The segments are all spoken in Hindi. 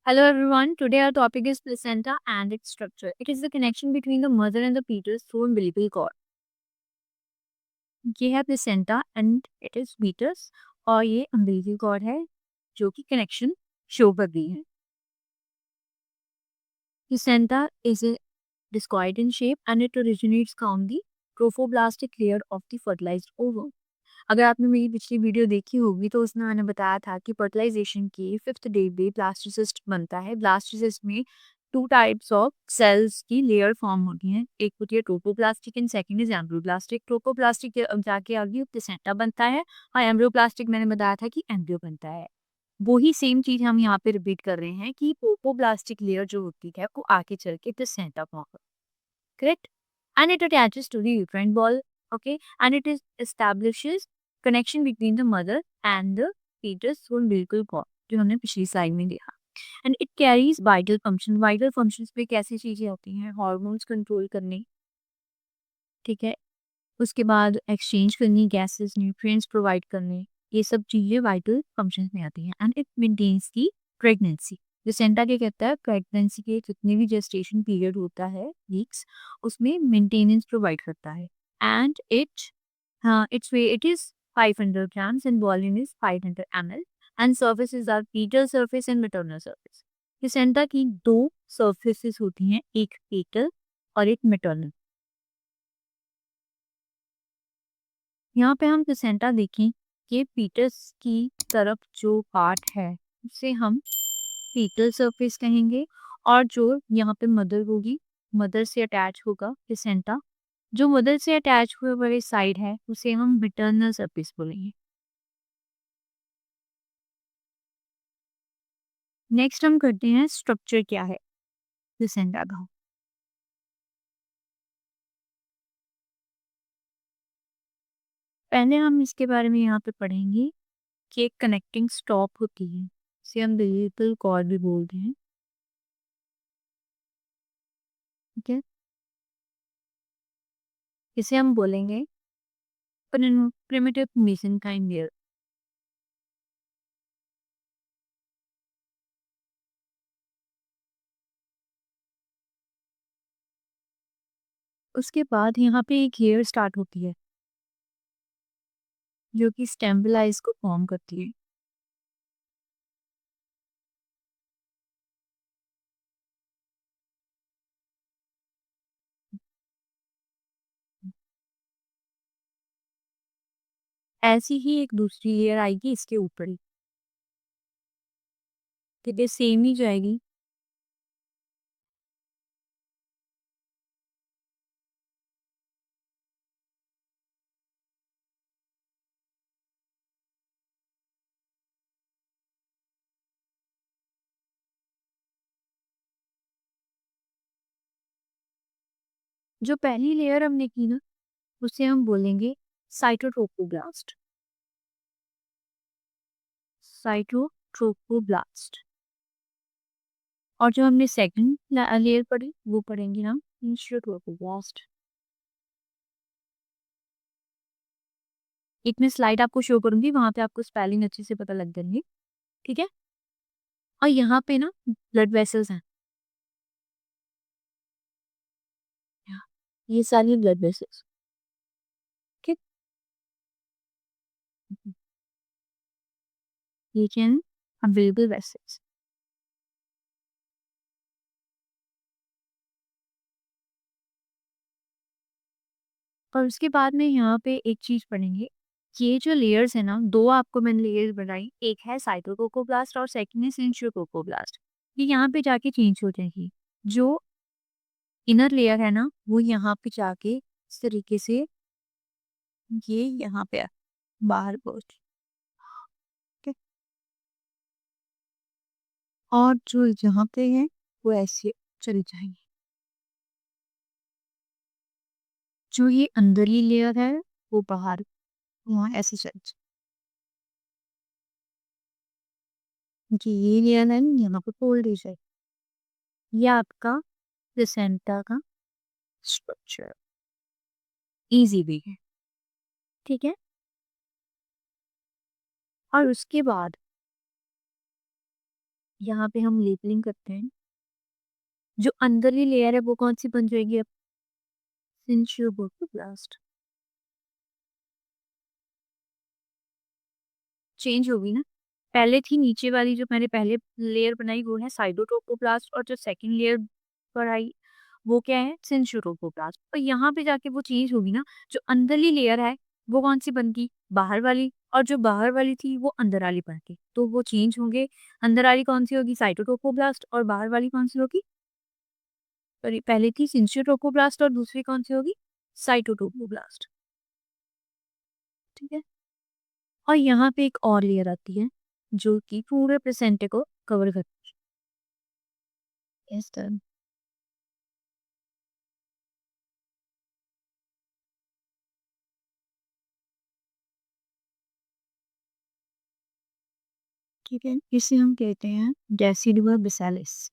Hello everyone. Today our topic is placenta and its structure. It is the connection between the mother and the fetus through umbilical cord. ये है placenta and it is fetus और ये umbilical cord है जो कि connection शो कर रही है. Placenta is a discoid in shape and it originates from the trophoblastic layer of the fertilized ovum. अगर आपने मेरी पिछली वीडियो देखी होगी तो उसमें मैंने बताया था कि फर्टिलाइजेशन के 5th डे पे ब्लास्टोसिस्ट बनता है. ब्लास्टोसिस्ट में 2 टाइप्स ऑफ सेल्स की लेयर फॉर्म होती हैं. एक होती है ट्रोपोप्लास्टिक एंड सेकंड इज एम्ब्रियोप्लास्टिक. ट्रोपोप्लास्टिक के अब जाके आगे प्लेसेंटा बनता है और एम्ब्रियोप्लास्टिक मैंने बताया था कि एम्ब्रियो बनता है. वही सेम चीज हम यहाँ पे रिपीट कर रहे हैं कि ट्रोपोप्लास्टिक लेयर जो होती है वो आगे चल के प्लेसेंटा फॉर्म करती है. Correct. And it attaches to the uterine wall, okay, and it is establishes connection between the mother and the fetus through umbilical cord, जो हमने पिछली स्लाइड में देखा. And it carries vital function. Vital functions पे कैसी चीजें होती हैं? हॉर्मोन्स कंट्रोल करने, ठीक है, उसके बाद एक्सचेंज करनी, गैसेस, न्यूट्रिएंट्स प्रोवाइड करने, ये सब चीजें वाइटल फंक्शंस में आती हैं. And it maintains the pregnancy. Placenta क्या कहता है? प्रेगनेंसी के जितने भी जेस्टेशन पीरियड होता है वीक्स, उसमें मेंटेनेंस प्रोवाइड करता है. And it's way it is 500 grams and volume is 500 ml and surfaces are fetal surface and maternal surface. Placenta की दो सर्फेसिस होती हैं, एक fetal और एक maternal. यहाँ पे हम प्लेसेंटा देखें कि फीटस की तरफ जो पार्ट है उसे हम फीटल सरफेस कहेंगे और जो यहाँ पे मदर होगी, मदर से अटैच होगा प्लेसेंटा, जो मदर से अटैच हुए वाली साइड है उसे हम बिटर्नल सरफेस बोलेंगे. नेक्स्ट हम करते हैं स्ट्रक्चर क्या है प्लेसेंटा का. पहले हम इसके बारे में यहाँ पे पढ़ेंगे कि एक कनेक्टिंग स्टॉप होती है, इसे हम बिलीपल कॉर्ड भी बोलते हैं. ठीक है, इसे हम बोलेंगे primitive mesenchyme layer. उसके बाद यहाँ पे एक हेयर स्टार्ट होती है जो कि स्टेम्बलाइज को फॉर्म करती है. ऐसी ही एक दूसरी लेयर आएगी इसके ऊपर ही. ठीक है, सेम ही जाएगी. जो पहली लेयर हमने की ना उसे हम बोलेंगे साइटोट्रोपोब्लास्ट. साइटोट्रोपोब्लास्ट. और जो हमने सेकंड लेयर पढ़ी वो पढ़ेंगे हम इंस्ट्रोट्रोपोब्लास्ट. एक मैं स्लाइड आपको शो करूंगी, वहां पे आपको स्पेलिंग अच्छे से पता लग जाएंगे. ठीक है, और यहाँ पे ना ब्लड वेसल्स हैं. ये सारी ब्लड वेसल्स. ठीक. ये क्या है? Available vessels. और उसके बाद में यहाँ पे एक चीज पढ़ेंगे. ये जो लेयर्स है ना, दो आपको मैंने लेयर्स बनाई, एक है साइटोकोकोब्लास्ट और सेकंड है सेंट्रियोकोकोब्लास्ट. ये यहाँ पे जाके चेंज हो जाएगी. जो इनर लेयर है ना वो यहाँ पे जाके इस तरीके से ये यहाँ पे बाहर पहुंच. ठीक है? और जो यहाँ पे है वो ऐसे चली जाएंगे. जो ये अंदरली लेयर है वो बाहर वहाँ ऐसे चल जाए. कि ये लेयर है यहाँ पे फोल्ड हो जाए. ये आपका प्लेसेंटा का स्ट्रक्चर इजी वे है. ठीक है, और उसके बाद यहाँ पे हम लेबलिंग करते हैं। जो अंदरली लेयर है वो कौन-सी बन जाएगी अब? सिंट्रोब्लास्ट। चेंज होगी ना? पहले थी नीचे वाली जो मैंने पहले लेयर बनाई वो है साइटोटोकोप्लास्ट और जो सेकंड लेयर पर आई वो क्या है? सिंट्रोटोकोप्लास्ट। और यहाँ पे जाके वो चेंज होगी ना, जो अंदरली लेयर है वो कौन-सी बन गई? बाहर वाली, और जो बाहर वाली थी वो अंदर वाली बन गई। तो वो चेंज होंगे, अंदर वाली कौन-सी होगी? साइटोटोकोप्लास्ट और बाहर वाली कौन-सी होगी? सॉरी, पहले थी सिंट्रोटोकोप्लास्ट और दूसरी कौन-सी होगी? साइटोटोकोप्लास्ट। ठीक है? और यहाँ पे एक और लेयर आती है जो कि पूरे प्लेसेंटा को कवर करती है। Yes done. ठीक है, इसे हम कहते हैं डेसिडुआ बेसिलस।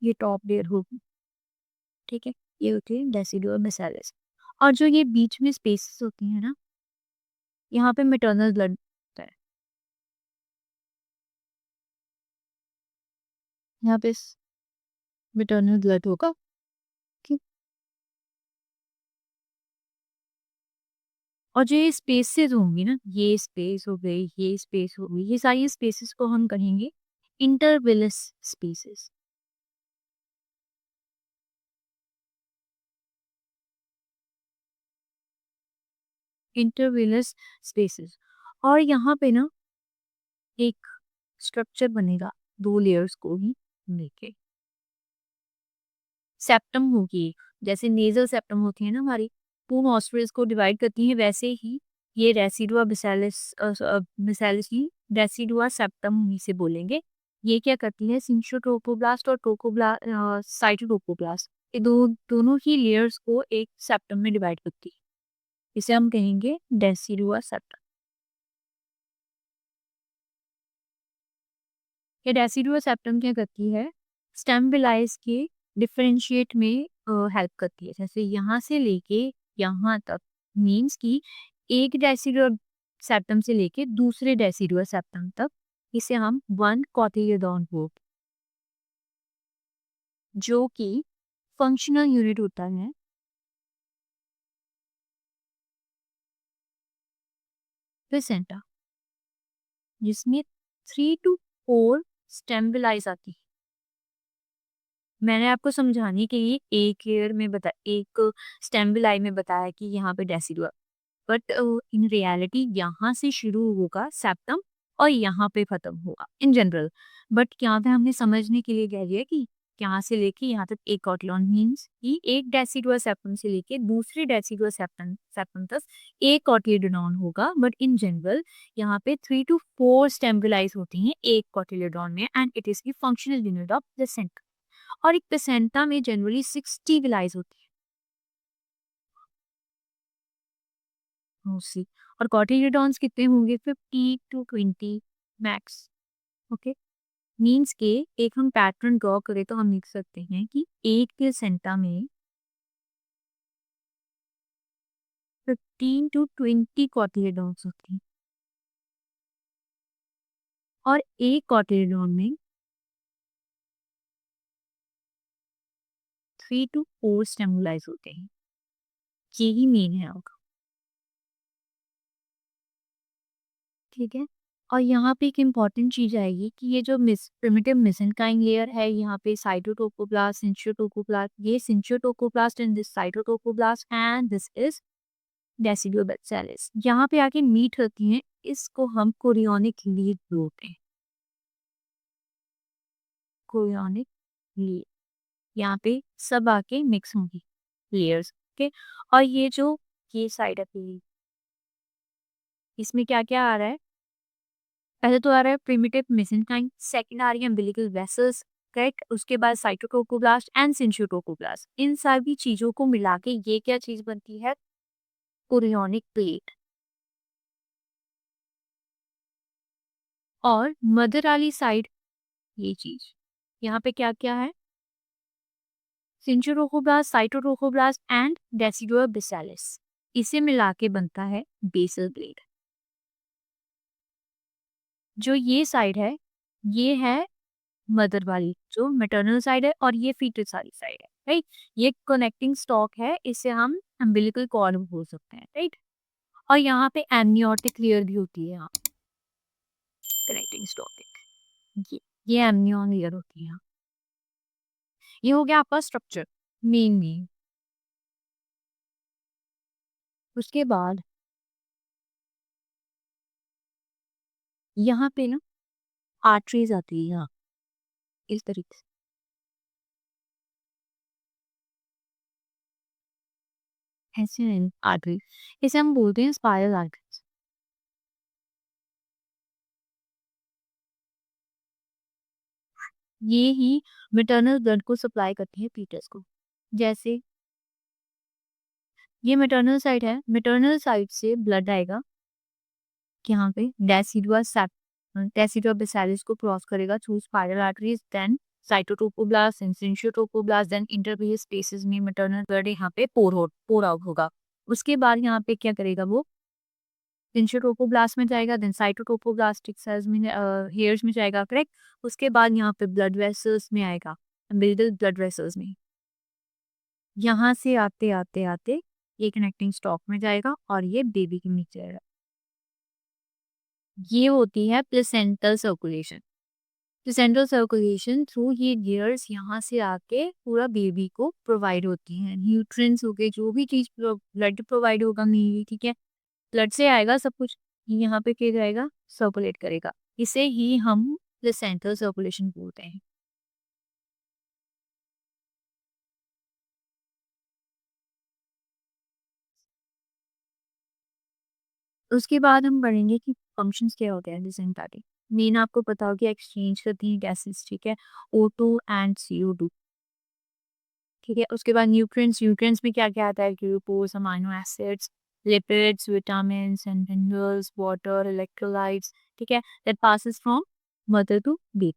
ये टॉप लेयर होगी। ठीक है, ये होती है डेसिडुआ बेसिलस। और जो ये बीच में स्पेसेस होती हैं ना, यहाँ पे मैटरनल ब्लड होता है। यहाँ पे मैटरनल ब्लड होगा। ठीक। और जो ये स्पेसेस होंगी ना, ये स्पेस हो गई, ये स्पेस हो गई, ये सारी स्पेसेस को हम कहेंगे इंटरविलस स्पेसेस। इंटरविलस स्पेसेस। और यहाँ पे ना एक स्ट्रक्चर बनेगा दो लेयर्स को ही लेके। सेप्टम होगी एक, जैसे नेजल सेप्टम होती है ना हमारी, वो नॉस्ट्रिल्स को डिवाइड करती है, वैसे ही ये रेसिडुआ बेसिलस ही रेसिडुआ सेप्टम ही से बोलेंगे। ये क्या करती है? सिंट्रोट्रोपोब्लास्ट और साइटोट्रोपोब्लास्ट, ये दोनों ही लेयर्स को एक सेप्टम में डिवाइड करती है। इसे हम कहेंगे डेसिडुआ सेप्टम। ये डेसिडुआ सेप्टम क्या करती है? स्टेम विलाइस के डिफरेंशिएट में हेल्प करती है। जैसे यहाँ से लेके यहाँ तक, मीन्स कि एक डेसिडुआ सेप्टम से लेके दूसरे डेसिडुआ सेप्टम तक, इसे हम वन कॉटिलिडॉन बोलते हैं, जो कि फंक्शनल यूनिट होता है प्लेसेंटा, जिसमें 3 to 4 स्टेम विलाइस आती है। मैंने आपको समझाने के लिए एक स्टेम विलाई में बताया कि यहाँ पे डेसिडुआ, बट इन रियलिटी यहाँ से शुरू होगा सेप्टम और यहाँ पे खत्म होगा इन जनरल। बट यहाँ पे हमने समझने के लिए कह दिया कि यहाँ से लेके यहाँ तक एक कॉटिलॉन, मीन्स कि एक डेसिडुआ सेप्टम से लेके दूसरे डेसिडुआ सेप्टम सेप्टम तक एक कॉटिलिडोन होगा। बट इन जनरल यहाँ पे 3 to 4 स्टेम्बिलाइज होती हैं एक कॉटिलिडोन में, and it is the functional unit of placenta. और एक प्लेसेंटा में जनरली 60 विलाइज होती है मोस्टली। और कॉटिलिडॉन्स कितने होंगे? 50 to 20 मैक्स। ओके, मीन्स के एक हम पैटर्न ड्रॉ करें तो हम लिख सकते हैं कि एक प्लेसेंटा में 15 to 20 कॉटिलिडॉन्स होती हैं और एक कॉटिलिडॉन में 3 to 4 स्टेमुलाइज होते हैं। यही मेन है आपका। ठीक है। और यहाँ पे एक इम्पॉर्टेंट चीज़ आएगी कि ये जो प्रिमिटिव मेसेंकाइम लेयर है, यहाँ पे साइटोटोकोप्लास्ट, सिंट्रोटोकोप्लास्ट, ये syncytiotrophoblast and this cytotrophoblast and this is decidua basalis, यहाँ पे आके मीट होती हैं। इसको हम कोरियोनिक लीड बोलते हैं। कोरियोनिक लीड, यहाँ पे सब आके मिक्स होंगी लेयर्स। ओके। और ये जो ये साइड है, इसमें क्या क्या आ रहा है? पहले तो आ रहा है प्रिमिटिव मेसेंकाइम, सेकंड आ रही है अम्बिलिकल वेसल्स, करेक्ट। उसके बाद साइटोटोकोब्लास्ट एंड सिंट्रोटोकोब्लास्ट। इन सभी चीजों को मिला के ये क्या चीज बनती है? Chorionic plate. और मदर वाली साइड ये चीज, यहाँ पे क्या क्या है? सिंट्रोटोकोब्लास्ट, साइटोटोकोब्लास्ट एंड डेसिडुआ बेसिलस, इसे मिला के बनता है बेसल प्लेट। जो ये साइड है, ये है मदर वाली, जो मैटरनल साइड है, और ये फीटल सारी साइड है, राइट? ये कनेक्टिंग स्टॉक है, इसे हम अम्बिलिकल कॉर्ड बोल सकते हैं, राइट? और यहाँ पे एमनियोटिक लेयर भी होती है, यहाँ कनेक्टिंग स्टॉक, ये ये एमनियन लेयर होती है यहाँ। ये हो गया आपका स्ट्रक्चर, मेन। उसके बाद यहाँ पे ना आर्टरीज आती है यहाँ, इस तरीके से। ऐसे नहीं आर्टरी, इसे हम बोलते हैं स्पाइरल आर्टरीज। ये ही मैटरनल ब्लड को सप्लाई करती है फीटस को। जैसे ये मैटरनल साइड है, मैटरनल साइड से ब्लड आएगा यहाँ पे डेसिडुआ बेसिलस को क्रॉस करेगा through spiral arteries, then cytotrophoblast and syncytiotrophoblast, then intervillous spaces में मैटरनल ब्लड यहाँ पे पोर आउट होगा। उसके बाद यहाँ पे क्या करेगा वो, सिंशियोटोकोब्लास्ट में जाएगा, देन साइटोटोकोब्लास्टिक सेल्स में हेयर्स में जाएगा, करेक्ट? उसके बाद यहाँ पे ब्लड वेसल्स में आएगा, अम्बिलिकल ब्लड वेसल्स में। यहाँ से आते आते आते ये कनेक्टिंग स्टॉक में जाएगा और ये बेबी के नीचे जाएगा। ये होती है placental circulation. Placental circulation through ये गियर्स यहाँ से आके पूरा बेबी को प्रोवाइड होती हैं, न्यूट्रिएंट्स हो गए, जो भी चीज़ ब्लड प्रोवाइड होगा मेनली, ठीक है? ब्लड से आएगा सब कुछ, ये यहाँ पे क्या जाएगा, सर्कुलेट करेगा। इसे ही हम प्लेसेंटल सर्कुलेशन बोलते हैं। उसके बाद हम पढ़ेंगे कि फंक्शंस क्या होते हैं प्लेसेंटा के। मेन आपको पता हो कि एक्सचेंज करती है गैसेस, ठीक है? O2 एंड CO2, ठीक है? उसके बाद न्यूट्रिएंट्स, न्यूट्रिएंट्स में क्या-क्या आता है, glucose, amino acids, lipids, vitamins and minerals, water, electrolytes, ठीक है? That passes from mother to baby.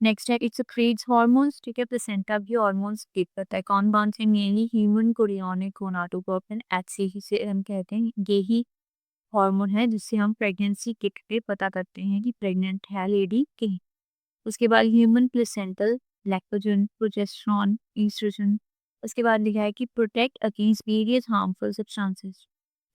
Next है इट सेक्रीट्स हार्मोन्स, ठीक है? प्लेसेंटा भी हार्मोन्स सेक्रीट करता है। कौन-कौन से? Mainly human chorionic gonadotropin, HCG से हम कहते हैं, ये ही हार्मोन है जिससे हम प्रेगनेंसी किट पे पता करते हैं कि प्रेग्नेंट है लेडी कि नहीं। उसके बाद human placental lactogen, progesterone, oestrogen. उसके बाद लिखा है कि protect against various harmful substances.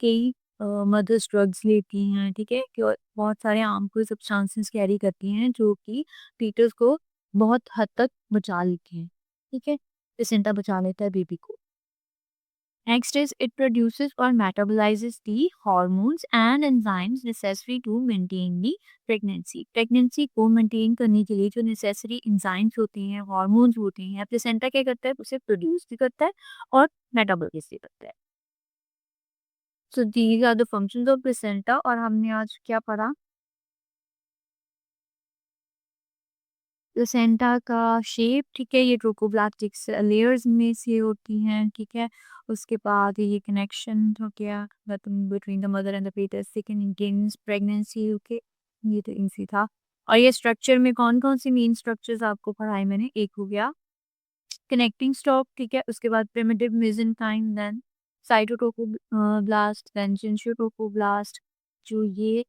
कई मदर्स ड्रग्स लेती हैं, ठीक है? कि और बहुत सारे हार्मफुल सब्सटेंसेस कैरी करती हैं जो कि फीटस को बहुत हद तक बचा लेते हैं, ठीक है? प्लेसेंटा बचा लेता है बेबी को। Next is it produces or metabolizes the hormones and enzymes necessary to maintain the pregnancy. Pregnancy को maintain करने के लिए जो necessary enzymes होते हैं, hormones होते हैं, प्लेसेंटा क्या करता है, उसे produce भी करता है और metabolize भी करता है। So these are the functions of placenta। और हमने आज क्या पढ़ा? प्लेसेंटा का शेप, ठीक है? ये ट्रोकोब्लास्टिक लेयर्स में से होती हैं, ठीक है? उसके बाद ये कनेक्शन हो गया between the mother and the fetus, second intense pregnancy, okay? ये तो इजी था। और ये स्ट्रक्चर में कौन-कौन सी मेन स्ट्रक्चर्स आपको पढ़ाए मैंने? एक हो गया कनेक्टिंग स्टॉक, ठीक है? उसके बाद प्रिमिटिव मेसेंकाइम, देन साइटोटोकोब्लास्ट, देन जिनसियोटोकोब्लास्ट। जो ये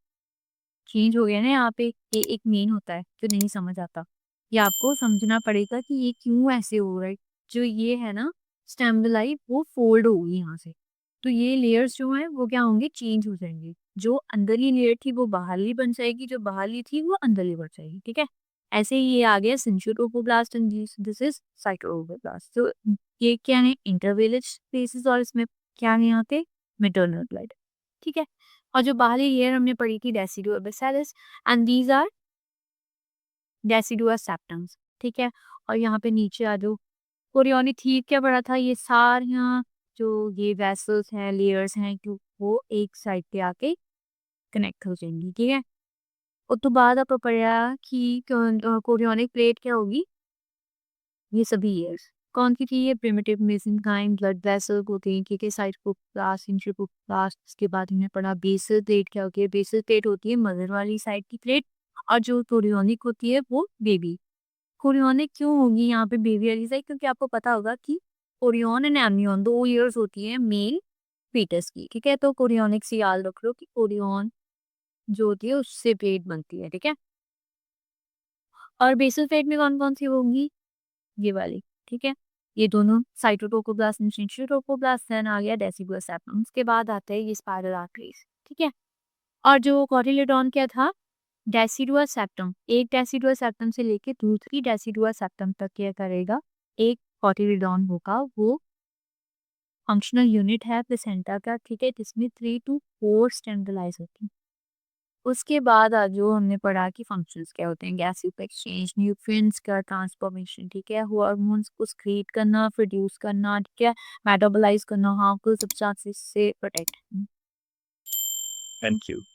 चेंज हो गया ना यहाँ पे, ये एक मेन होता है जो नहीं समझ आता। ये आपको समझना पड़ेगा कि ये क्यों ऐसे हो रहा है। जो ये है ना स्टेम्बलाई, वो फोल्ड होगी यहाँ से। तो ये लेयर्स जो हैं वो क्या होंगे, चेंज हो जाएंगे। जो अंदरली लेयर थी वो बाहरली बन जाएगी, जो बाहरली थी वो अंदरली बन जाएगी, ठीक है? ऐसे ही ये आ गया सिंचियोटोकोब्लास्ट एंड दिस इज साइटोटोकोब्लास्ट। तो ये क्या है, इंटरवेलेज स्पेसेस, और इसमें क्या है यहाँ पे, मेटर्नल ब्लड, ठीक है? और जो बाहरी लेयर हमने पढ़ी थी decidua basalis, and these are decidua septums, ठीक है? और यहाँ पे नीचे आ जाओ, कोरियोनिक थीव क्या पढ़ा था, ये सारियाँ जो ये वेसल्स हैं, लेयर्स हैं, जो वो एक साइड पे आके कनेक्ट हो जाएंगी, ठीक है? उसके बाद आपको पढ़ा कि कोरियोनिक प्लेट क्या होगी, ये सभी ईयर्स कौन की थी, ये प्रिमिटिव मेसेनकाइम ब्लड वेसल को थी, ठीक है? साइटोप्लास्ट, इंटरप्लास्ट। उसके बाद हमने पढ़ा बेसल प्लेट क्या होती है, बेसल प्लेट होती है मदर वाली साइड की प्लेट, और जो कोरियोनिक होती है वो बेबी। कोरियोनिक क्यों होगी यहाँ पे बेबी वाली साइड, क्योंकि आपको पता होगा कि कोरियन एंड एमनियन 2 ईयर्स होती है मेल फीटस की, ठीक है? तो कोरियोनिक से याद रख लो कि कोरियन जो होती है उससे फेट बनती है, ठीक है। और बेसल फेट में कौन कौन सी होंगी, ये वाली, ठीक है। ये दोनों साइटोटोकोप्लास्ट एंड सिंचियोटोकोप्लास्ट, देन आ गया डेसिडुअस सेप्टम, उसके बाद आता है ये स्पाइरल आर्टरीज, ठीक है। और जो कॉटिलेडॉन क्या था, डेसिडुअस सेप्टम, एक डेसिडुअस सेप्टम से लेके दूसरी डेसिडुअस सेप्टम तक क्या करेगा, एक कॉटिलेडॉन होगा, वो फंक्शनल यूनिट है प्लेसेंटा का, ठीक है, जिसमें 3 to 4 स्टेंडलाइज होती हैं। उसके बाद आज जो हमने पढ़ा कि फंक्शंस क्या होते हैं, गैस एक्सचेंज, न्यूट्रिएंट्स का ट्रांसफॉर्मेशन, ठीक है, हार्मोन्स को secrete करना, प्रोड्यूस करना, ठीक है, मेटाबोलाइज करना, हार्मफुल सब्सटेंसेस से प्रोटेक्ट। Thank you.